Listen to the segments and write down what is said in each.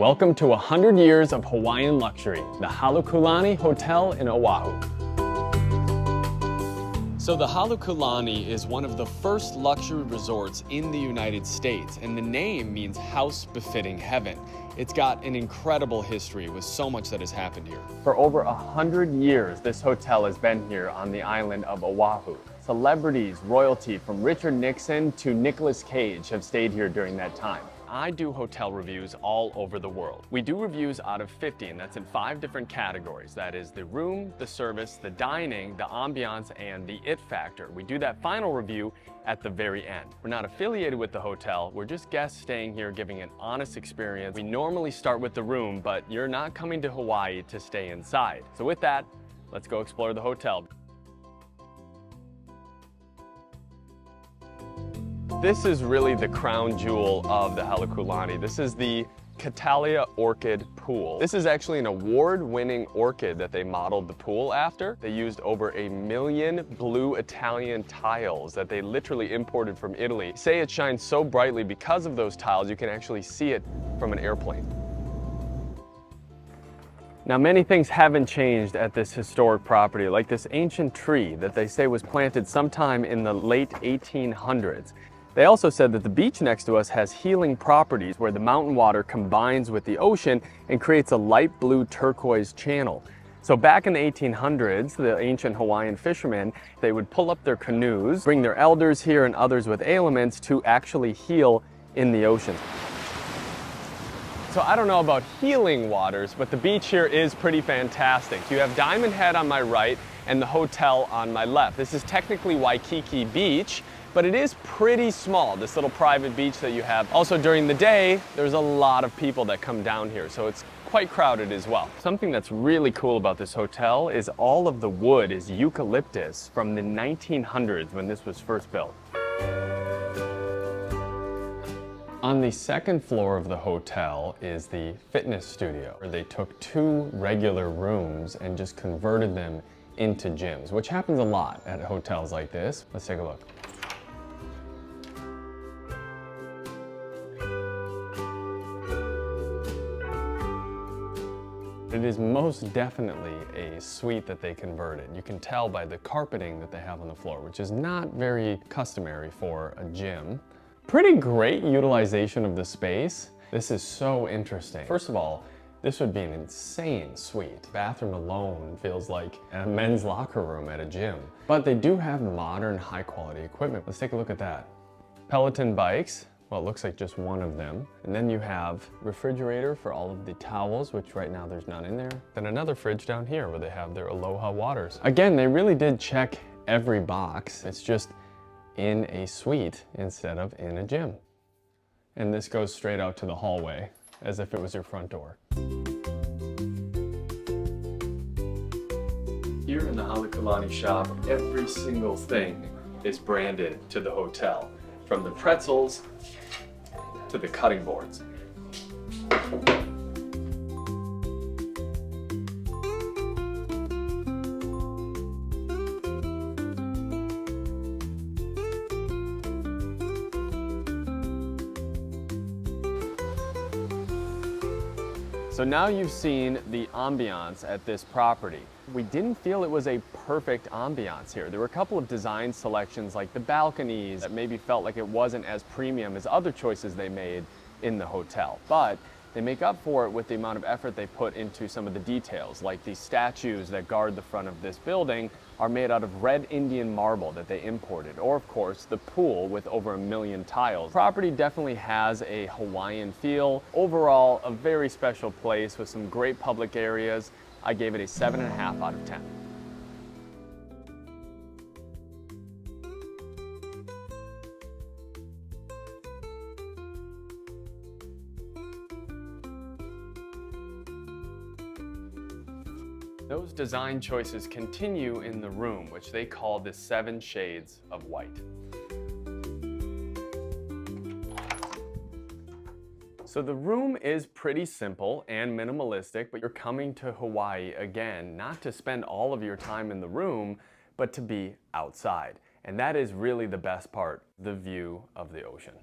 Welcome to 100 years of Hawaiian luxury, the Halekulani Hotel in Oahu. So the Halekulani is one of the first luxury resorts in the United States, and the name means house befitting heaven. It's got an incredible history with so much that has happened here. For over 100 years, this hotel has been here on the island of Oahu. Celebrities, royalty from Richard Nixon to Nicolas Cage have stayed here during that time. I do hotel reviews all over the world. We do reviews out of 50, and that's in 5 different categories. That is the room, the service, the dining, the ambiance, and the it factor. We do that final review at the very end. We're not affiliated with the hotel. We're just guests staying here giving an honest experience. We normally start with the room, but you're not coming to Hawaii to stay inside. So with that, let's go explore the hotel. This is really the crown jewel of the Halekulani. This is the Catalia Orchid Pool. This is actually an award-winning orchid that they modeled the pool after. They used over 1 million blue Italian tiles that they literally imported from Italy. Say it shines so brightly because of those tiles, you can actually see it from an airplane. Now, many things haven't changed at this historic property, like this ancient tree that they say was planted sometime in the late 1800s. They also said that the beach next to us has healing properties where the mountain water combines with the ocean and creates a light blue turquoise channel. So back in the 1800s, the ancient Hawaiian fishermen, they would pull up their canoes, bring their elders here and others with ailments to actually heal in the ocean. So I don't know about healing waters, but the beach here is pretty fantastic. You have Diamond Head on my right and the hotel on my left. This is technically Waikiki Beach, but it is pretty small, this little private beach that you have. Also during the day, there's a lot of people that come down here, so it's quite crowded as well. Something that's really cool about this hotel is all of the wood is eucalyptus from the 1900s when this was first built. On the second floor of the hotel is the fitness studio, where they took 2 regular rooms and just converted them into gyms, which happens a lot at hotels like this. Let's take a look. It is most definitely a suite that they converted. You can tell by the carpeting that they have on the floor, which is not very customary for a gym. Pretty great utilization of the space. This is so interesting. First of all, this would be an insane suite. Bathroom alone feels like a men's locker room at a gym. But they do have modern, high-quality equipment. Let's take a look at that. Peloton bikes. Well, it looks like just one of them. And then you have refrigerator for all of the towels, which right now there's none in there. Then another fridge down here where they have their Aloha waters. Again, they really did check every box. It's just in a suite instead of in a gym. And this goes straight out to the hallway as if it was your front door. Here in the Halekulani shop, every single thing is branded to the hotel, from the pretzels to the cutting boards. So now you've seen the ambiance at this property. We didn't feel it was a perfect ambiance here. There were a couple of design selections like the balconies that maybe felt like it wasn't as premium as other choices they made in the hotel. But they make up for it with the amount of effort they put into some of the details, like the statues that guard the front of this building are made out of red Indian marble that they imported, or of course the pool with over 1 million tiles. The property definitely has a Hawaiian feel. Overall, a very special place with some great public areas. I gave it a 7.5 out of 10. Those design choices continue in the room, which they call the 7 shades of white. So the room is pretty simple and minimalistic, but you're coming to Hawaii again, not to spend all of your time in the room, but to be outside. And that is really the best part, the view of the ocean.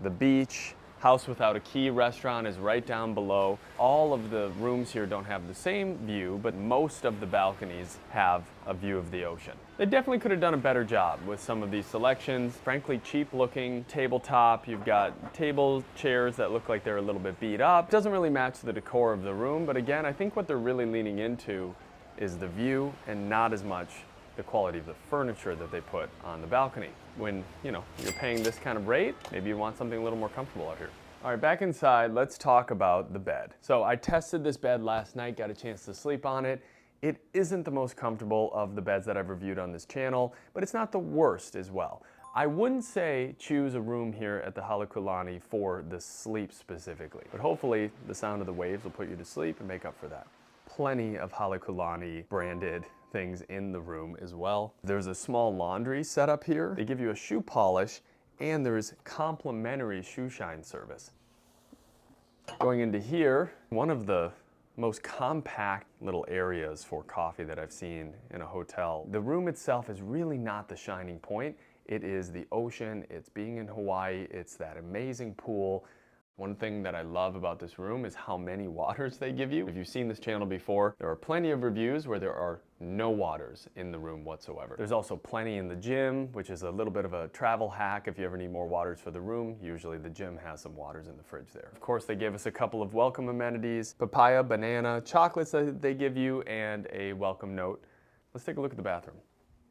The beach, House Without a Key restaurant is right down below. All of the rooms here don't have the same view, but most of the balconies have a view of the ocean. They definitely could have done a better job with some of these selections. Frankly, cheap looking tabletop. You've got table chairs that look like they're a little bit beat up. Doesn't really match the decor of the room, but again, I think what they're really leaning into is the view and not as much the quality of the furniture that they put on the balcony. When, you're paying this kind of rate, maybe you want something a little more comfortable out here. All right, back inside, let's talk about the bed. So I tested this bed last night, got a chance to sleep on it. It isn't the most comfortable of the beds that I've reviewed on this channel, but it's not the worst as well. I wouldn't say choose a room here at the Halekulani for the sleep specifically, but hopefully the sound of the waves will put you to sleep and make up for that. Plenty of Halekulani branded things in the room as well. There's a small laundry set up here. They give you a shoe polish and there's complimentary shoe shine service. Going into here, one of the most compact little areas for coffee that I've seen in a hotel. The room itself is really not the shining point. It is the ocean, it's being in Hawaii, it's that amazing pool. One thing that I love about this room is how many waters they give you. If you've seen this channel before, there are plenty of reviews where there are no waters in the room whatsoever. There's also plenty in the gym, which is a little bit of a travel hack if you ever need more waters for the room. Usually the gym has some waters in the fridge there. Of course, they gave us a couple of welcome amenities, papaya, banana, chocolates that they give you, and a welcome note. Let's take a look at the bathroom.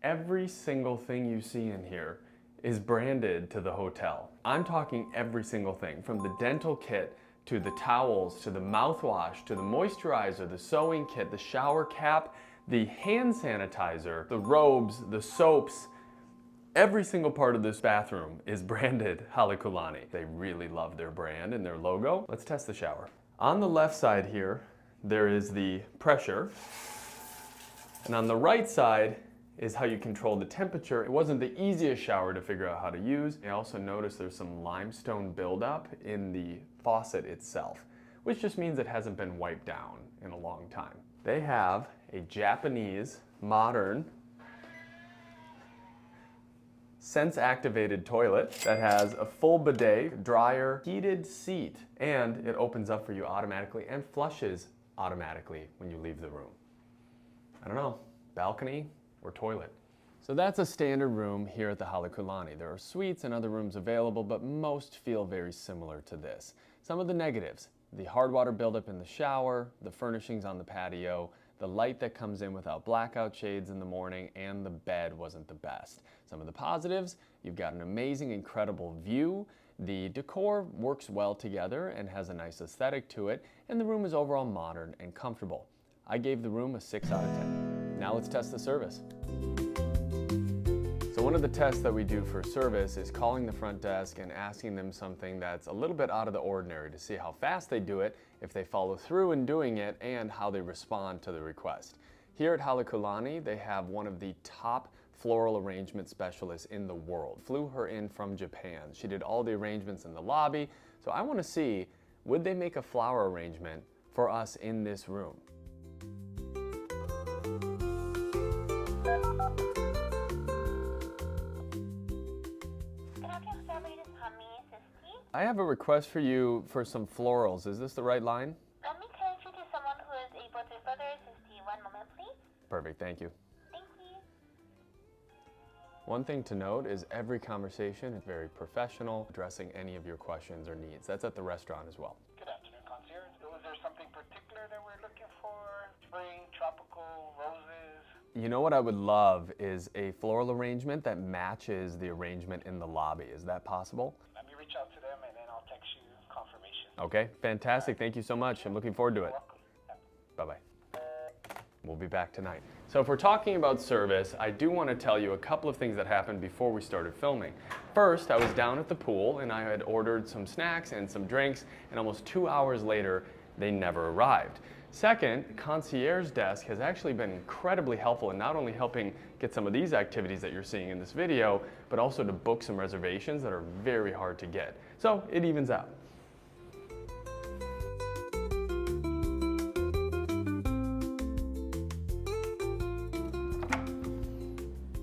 Every single thing you see in here is branded to the hotel. I'm talking every single thing, from the dental kit to the towels, to the mouthwash, to the moisturizer, the sewing kit, the shower cap, the hand sanitizer, the robes, the soaps. Every single part of this bathroom is branded Halekulani. They really love their brand and their logo. Let's test the shower. On the left side here, there is the pressure. And on the right side is how you control the temperature. It wasn't the easiest shower to figure out how to use. I also noticed there's some limestone buildup in the faucet itself, which just means it hasn't been wiped down in a long time. They have a Japanese, modern, sense-activated toilet that has a full bidet, dryer, heated seat, and it opens up for you automatically and flushes automatically when you leave the room. I don't know, balcony or toilet. So that's a standard room here at the Halekulani. There are suites and other rooms available, but most feel very similar to this. Some of the negatives: the hard water buildup in the shower, the furnishings on the patio, the light that comes in without blackout shades in the morning, and the bed wasn't the best. Some of the positives: you've got an amazing, incredible view, the decor works well together and has a nice aesthetic to it, and the room is overall modern and comfortable. I gave the room a 6 out of 10. Now let's test the service. So one of the tests that we do for service is calling the front desk and asking them something that's a little bit out of the ordinary to see how fast they do it, if they follow through in doing it, and how they respond to the request. Here at Halekulani, they have one of the top floral arrangement specialists in the world. Flew her in from Japan. She did all the arrangements in the lobby. So I want to see, would they make a flower arrangement for us in this room? I have a request for you for some florals. Is this the right line? Let me connect you to someone who is able to further assist you. One moment, please. Perfect, thank you. Thank you. One thing to note is every conversation is very professional, addressing any of your questions or needs. That's at the restaurant as well. Good afternoon, concierge. Was there something particular that we're looking for? Spring, tropical, roses? You know what I would love is a floral arrangement that matches the arrangement in the lobby. Is that possible? Let me reach out to them and then I'll text you confirmation. Okay, fantastic. Thank you so much. I'm looking forward to it. Welcome. Bye-bye. We'll be back tonight. So if we're talking about service, I do want to tell you a couple of things that happened before we started filming. First, I was down at the pool and I had ordered some snacks and some drinks, and almost 2 hours later, they never arrived. Second, concierge desk has actually been incredibly helpful in not only helping get some of these activities that you're seeing in this video, but also to book some reservations that are very hard to get. So it evens out.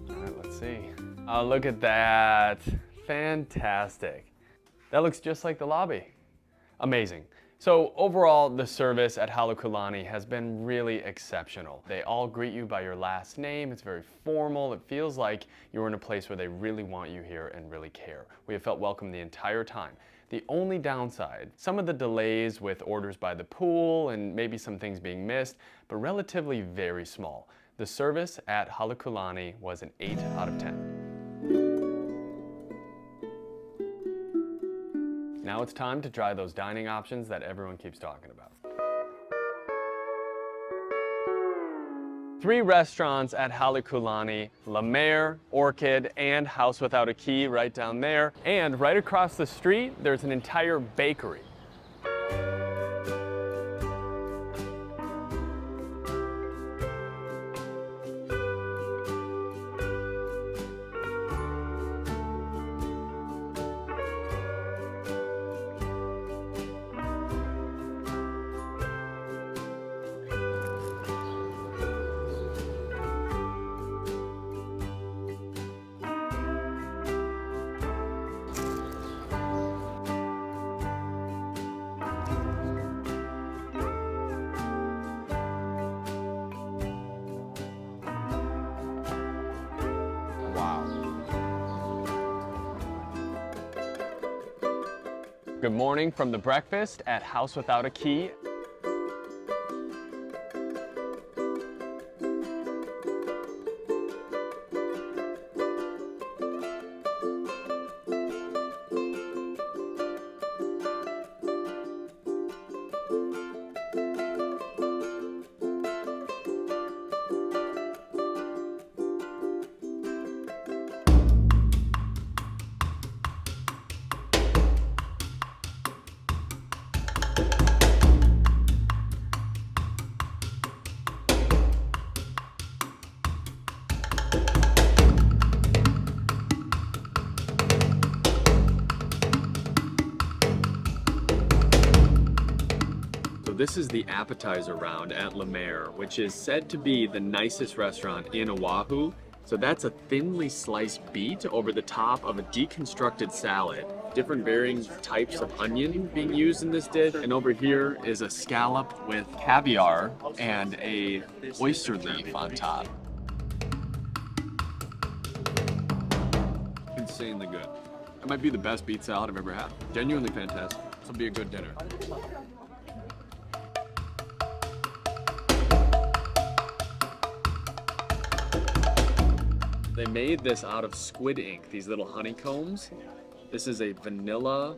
All right, let's see. Oh, look at that. Fantastic. That looks just like the lobby. Amazing. So overall, the service at Halekulani has been really exceptional. They all greet you by your last name. It's very formal. It feels like you're in a place where they really want you here and really care. We have felt welcome the entire time. The only downside, some of the delays with orders by the pool and maybe some things being missed, but relatively very small. The service at Halekulani was an 8 out of 10. Now it's time to try those dining options that everyone keeps talking about. 3 restaurants at Halekulani: La Mer, Orchid, and House Without a Key right down there. And right across the street, there's an entire bakery. Good morning from the breakfast at House Without a Key. This is the appetizer round at La Mer, which is said to be the nicest restaurant in Oahu. So that's a thinly sliced beet over the top of a deconstructed salad. Different varying types of onion being used in this dish. And over here is a scallop with caviar and a oyster leaf on top. Insanely good. That might be the best beet salad I've ever had. Genuinely fantastic. This will be a good dinner. They made this out of squid ink, these little honeycombs. This is a vanilla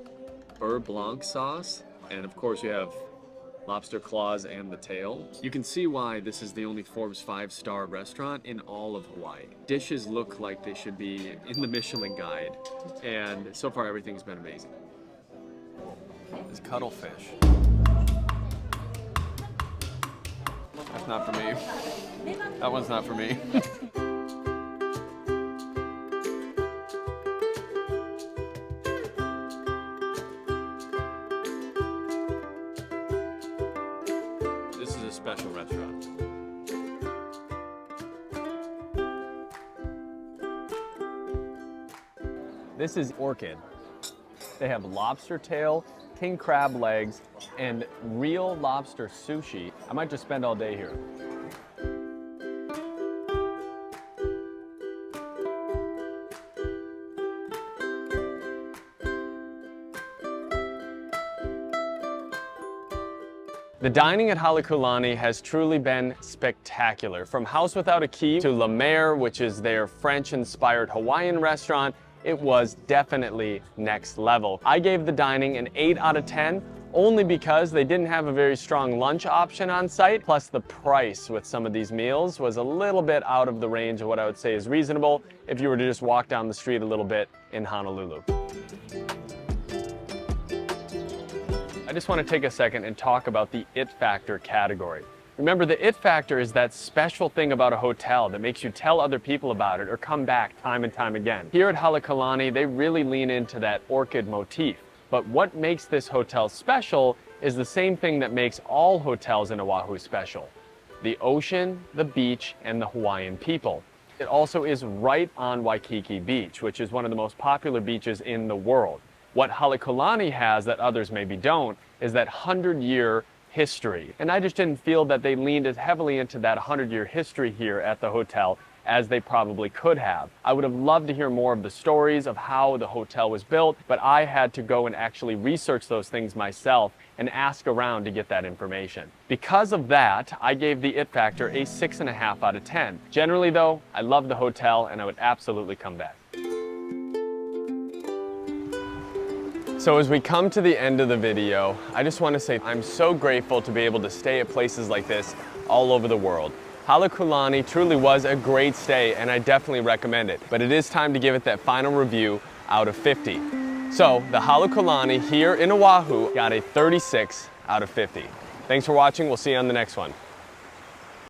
beurre blanc sauce. And of course you have lobster claws and the tail. You can see why this is the only Forbes 5-star restaurant in all of Hawaii. Dishes look like they should be in the Michelin Guide. And so far everything's been amazing. This cuttlefish. That's not for me. That one's not for me. This is a special restaurant. This is Orchid. They have lobster tail, king crab legs, and real lobster sushi. I might just spend all day here. The dining at Halekulani has truly been spectacular. From House Without a Key to La Mer, which is their French-inspired Hawaiian restaurant, it was definitely next level. I gave the dining an 8 out of 10, only because they didn't have a very strong lunch option on site, plus the price with some of these meals was a little bit out of the range of what I would say is reasonable if you were to just walk down the street a little bit in Honolulu. I just want to take a second and talk about the it factor category. Remember, the it factor is that special thing about a hotel that makes you tell other people about it or come back time and time again. Here at Halekulani, they really lean into that orchid motif. But what makes this hotel special is the same thing that makes all hotels in Oahu special: the ocean, the beach, and the Hawaiian people. It also is right on Waikiki Beach, which is one of the most popular beaches in the world. What Halekulani has that others maybe don't is that 100-year history. And I just didn't feel that they leaned as heavily into that 100-year history here at the hotel as they probably could have. I would have loved to hear more of the stories of how the hotel was built, but I had to go and actually research those things myself and ask around to get that information. Because of that, I gave the It Factor a 6.5 out of 10. Generally though, I love the hotel and I would absolutely come back. So as we come to the end of the video, I just want to say I'm so grateful to be able to stay at places like this all over the world. Halekulani truly was a great stay and I definitely recommend it, but it is time to give it that final review out of 50. So the Halekulani here in Oahu got a 36 out of 50. Thanks for watching, we'll see you on the next one.